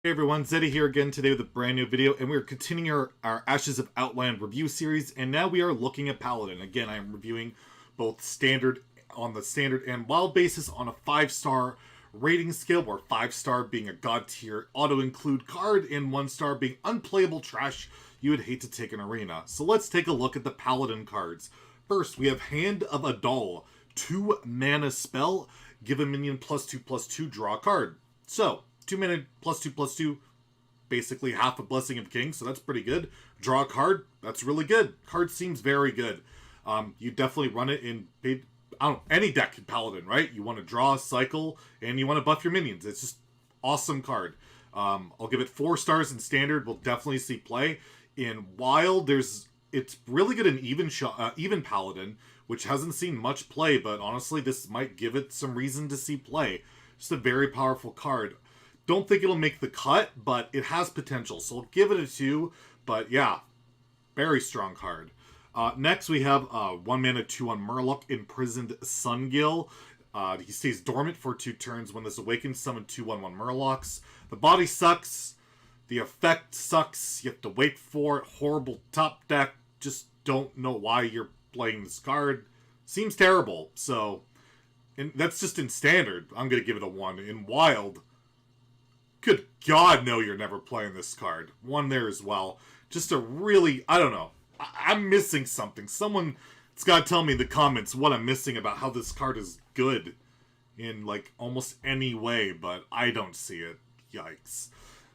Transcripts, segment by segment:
Hey everyone, Zeddy here again today with a brand new video, and we're continuing our Ashes of Outland review series, and now we are looking at Paladin. Again, I am reviewing both on the standard and wild basis on a 5-star rating scale, where 5-star being a god tier auto-include card, and 1-star being unplayable trash you would hate to take an arena. So let's take a look at the Paladin cards. First, we have Hand of Aldor, 2 mana spell, give a minion +2/+2, draw a card. So, 2 mana +2/+2, basically half a Blessing of King, so that's pretty good. Draw a card, that's really good. Card seems very good. You definitely run it in, I don't know, any deck in Paladin, right? You want to draw, cycle, and you want to buff your minions. It's just awesome card. I'll give it 4 stars in Standard. We'll definitely see play. In Wild, it's really good in even Paladin, which hasn't seen much play, but honestly, this might give it some reason to see play. Just a very powerful card. Don't think it'll make the cut, but it has potential, so I'll give it a 2. But yeah, very strong card. Next, we have 1 mana 2/1 Murloc, Imprisoned Sungill. He stays dormant for 2 turns. When this awakens, summon 2 1/1 Murlocs. The body sucks. The effect sucks. You have to wait for it. Horrible top deck. Just don't know why you're playing this card. Seems terrible. So, and that's just in Standard. I'm going to give it a 1. In Wild, good God, no, you're never playing this card. 1 there as well. Just a really, I don't know. I'm missing something. Someone's got to tell me in the comments what I'm missing about how this card is good in, like, almost any way, but I don't see it. Yikes.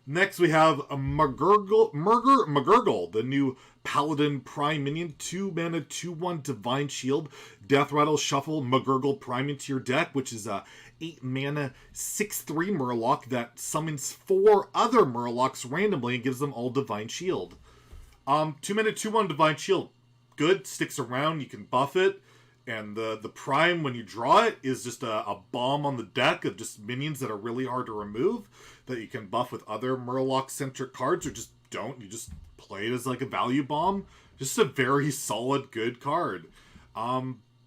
Next, we have a Magurgle, the new Paladin Prime minion. 2 mana, 2/1 Divine Shield. Death Rattle, shuffle Magurgle Prime into your deck, which is a 8 mana, 6/3 Murloc that summons 4 other Murlocs randomly and gives them all Divine Shield. 2 mana, 2/1 Divine Shield. Good, sticks around, you can buff it. And the Prime, when you draw it, is just a bomb on the deck of just minions that are really hard to remove, that you can buff with other Murloc-centric cards, or just don't. You just play it as like a value bomb. Just a very solid, good card.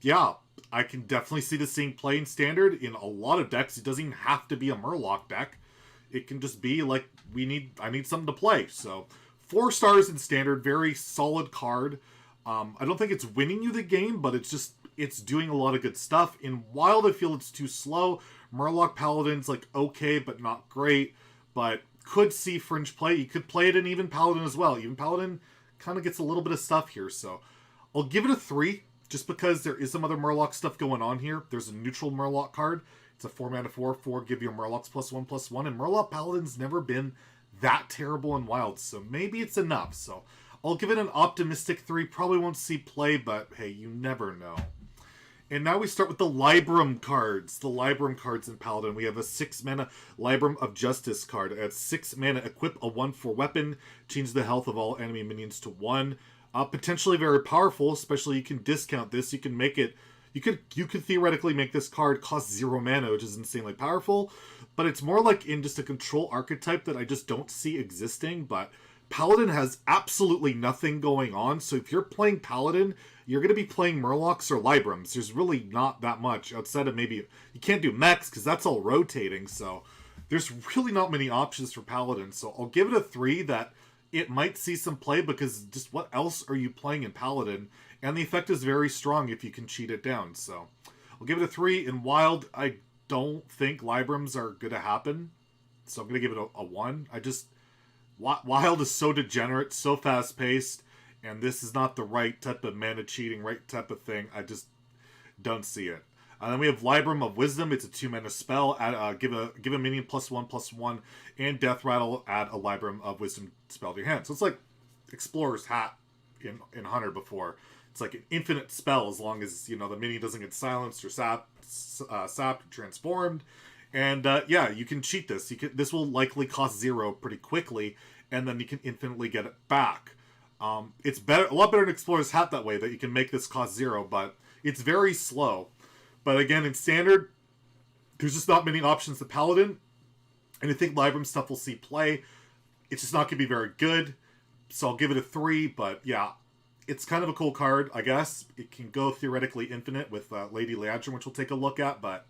Yeah, I can definitely see this seeing play in Standard in a lot of decks. It doesn't even have to be a Murloc deck. It can just be like, I need something to play. So, 4 stars in Standard, very solid card. I don't think it's winning you the game, but it's doing a lot of good stuff. In Wild, I feel it's too slow. Murloc Paladin's like okay, but not great. But could see fringe play. You could play it in Even Paladin as well. Even Paladin kind of gets a little bit of stuff here. So I'll give it a 3, just because there is some other Murloc stuff going on here. There's a neutral Murloc card. It's a 4 mana 4/4, give your Murlocs +1/+1. And Murloc Paladin's never been that terrible in Wild. So maybe it's enough. So I'll give it an optimistic 3. Probably won't see play, but hey, you never know. And now we start with the Librum cards. The Librum cards in Paladin. We have a 6 mana Librum of Justice card. At 6 mana, equip a 1/4 weapon. Change the health of all enemy minions to 1. Potentially very powerful, especially you can discount this. You can make it... You could theoretically make this card cost 0 mana, which is insanely powerful. But it's more like in just a control archetype that I just don't see existing. But Paladin has absolutely nothing going on. So if you're playing Paladin, you're going to be playing Murlocs or Librums. There's really not that much outside of maybe... You can't do mechs because that's all rotating. So there's really not many options for Paladin. So I'll give it a 3 that it might see some play, because just what else are you playing in Paladin? And the effect is very strong if you can cheat it down. So I'll give it a 3. In Wild, I don't think Librums are going to happen. So I'm going to give it a 1. Wild is so degenerate, so fast-paced, and this is not the right type of mana cheating, right type of thing. I just don't see it. And then we have Librum of Wisdom. It's a 2 mana spell. Give a minion +1/+1, and Death Rattle. Add a Librum of Wisdom spell to your hand. So it's like Explorer's Hat in Hunter before. It's like an infinite spell as long as the minion doesn't get silenced or sapped or transformed. And yeah, you can cheat this. This will likely cost 0 pretty quickly, and then you can infinitely get it back. It's a lot better than Explorer's Hat that way, that you can make this cost 0, but it's very slow. But again, in Standard, there's just not many options to Paladin, and I think Librum stuff will see play. It's just not going to be very good, so I'll give it a 3, but yeah, it's kind of a cool card, I guess. It can go theoretically infinite with Lady Liadrin, which we'll take a look at, but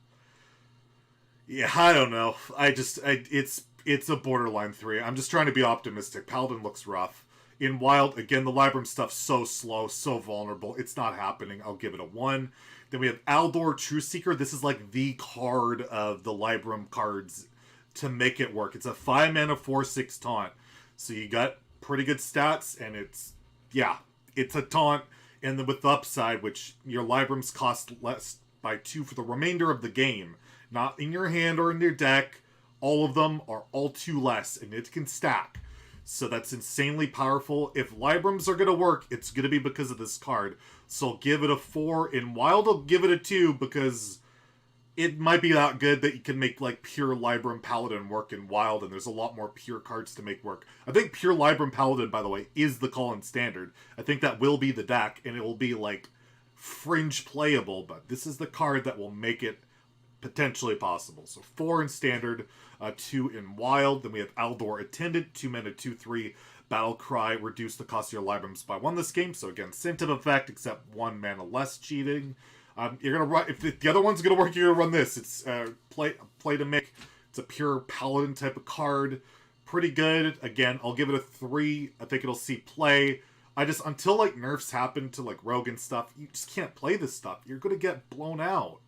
yeah, I don't know. It's It's a borderline 3. I'm just trying to be optimistic. Paladin looks rough. In Wild, again, the Librum stuff's so slow, so vulnerable. It's not happening. I'll give it a 1. Then we have Aldor Trueseeker. This is like the card of the Librum cards to make it work. It's a 5 mana 4/6 taunt. So you got pretty good stats, and it's a taunt. And then with the upside, which your Librums cost less by 2 for the remainder of the game. Not in your hand or in your deck. All of them are all 2 less, and it can stack. So that's insanely powerful. If Librums are going to work, it's going to be because of this card. So I'll give it a 4. In Wild, I'll give it a 2 because it might be that good that you can make like pure Librum Paladin work in Wild, and there's a lot more pure cards to make work. I think pure Librum Paladin, by the way, is the call in Standard. I think that will be the deck, and it will be like fringe playable, but this is the card that will make it potentially possible. So 4 in Standard, 2 in Wild. Then we have Aldor Attendant, 2 mana, 2/3 Battle Cry. Reduce the cost of your Librums by 1 this game. So again, same type of effect, except 1 mana less cheating. You're gonna run, if the other one's gonna work, you're gonna run this. It's play to make. It's a pure Paladin type of card. Pretty good. Again, I'll give it a 3. I think it'll see play. Until like nerfs happen to like Rogue and stuff, you just can't play this stuff. You're gonna get blown out.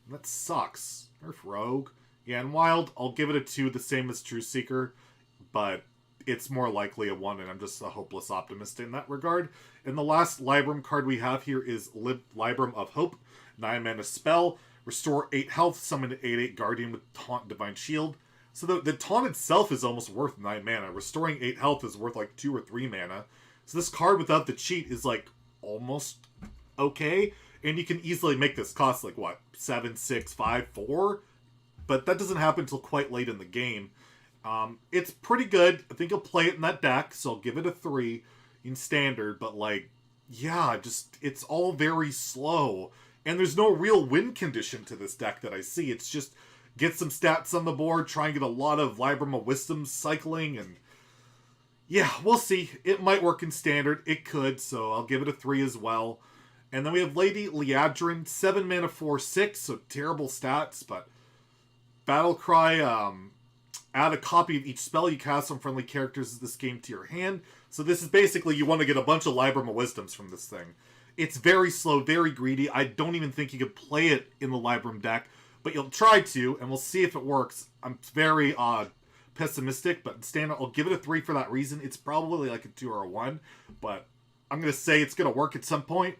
That sucks. Nerf Rogue. Yeah, in Wild, I'll give it a 2, the same as Trueseeker, but it's more likely a 1, and I'm just a hopeless optimist in that regard. And the last Librum card we have here is Librum of Hope. 9 mana spell. Restore 8 health, summon an 8/8 Guardian with Taunt Divine Shield. So the taunt itself is almost worth 9 mana. Restoring 8 health is worth like 2 or 3 mana. So this card without the cheat is like almost okay. And you can easily make this cost like, what, 7, 6, 5, 4? But that doesn't happen until quite late in the game. It's pretty good. I think you'll play it in that deck, so I'll give it a 3 in Standard. But, like, yeah, it's all very slow. And there's no real win condition to this deck that I see. It's just get some stats on the board, try and get a lot of Librum of Wisdom cycling, and yeah, we'll see. It might work in Standard. It could, so I'll give it a 3 as well. And then we have Lady Liadrin, 7 mana 4/6, so terrible stats, but Battle Cry, add a copy of each spell you cast on friendly characters of this game to your hand. So this is basically, you want to get a bunch of Librum of Wisdoms from this thing. It's very slow, very greedy. I don't even think you could play it in the Librum deck, but you'll try to, and we'll see if it works. I'm very pessimistic, but in Standard, I'll give it a 3 for that reason. It's probably like a 2 or a 1, but I'm going to say it's going to work at some point.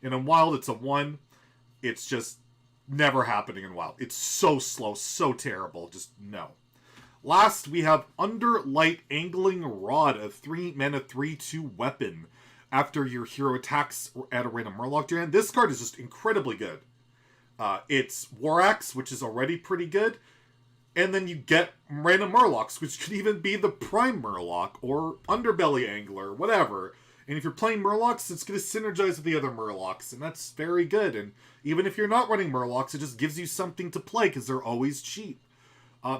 And in Wild, it's a 1. It's just never happening in Wild. It's so slow, so terrible. Just no. Last, we have Underlight Angling Rod, a 3 mana 3/2 weapon. After your hero attacks at a random Murloc to your hand, this card is just incredibly good. It's War Axe, which is already pretty good. And then you get random Murlocs, which could even be the Prime Murloc or Underbelly Angler, whatever. And if you're playing Murlocs, it's going to synergize with the other Murlocs, and that's very good. And even if you're not running Murlocs, it just gives you something to play, because they're always cheap.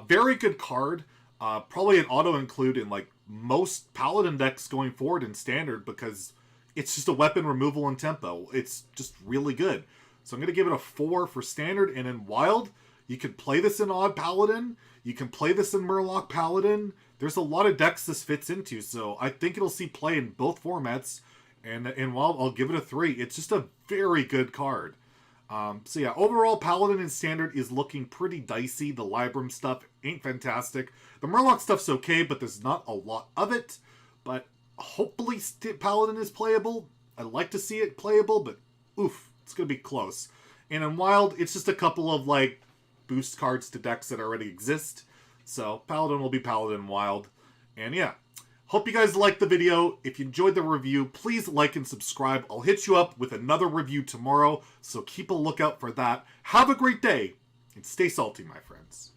Very good card. Probably an auto-include in like most Paladin decks going forward in Standard, because it's just a weapon removal and tempo. It's just really good. So I'm going to give it a 4 for Standard, and in Wild, you can play this in Odd Paladin. You can play this in Murloc Paladin. There's a lot of decks this fits into, so I think it'll see play in both formats. And in Wild, I'll give it a 3. It's just a very good card. So yeah, overall, Paladin in Standard is looking pretty dicey. The Librum stuff ain't fantastic. The Murloc stuff's okay, but there's not a lot of it. But hopefully Paladin is playable. I'd like to see it playable, but oof, it's going to be close. And in Wild, it's just a couple of like boost cards to decks that already exist. So Paladin will be Paladin Wild. And yeah, hope you guys liked the video. If you enjoyed the review, please like and subscribe. I'll hit you up with another review tomorrow, so keep a lookout for that. Have a great day, and stay salty, my friends.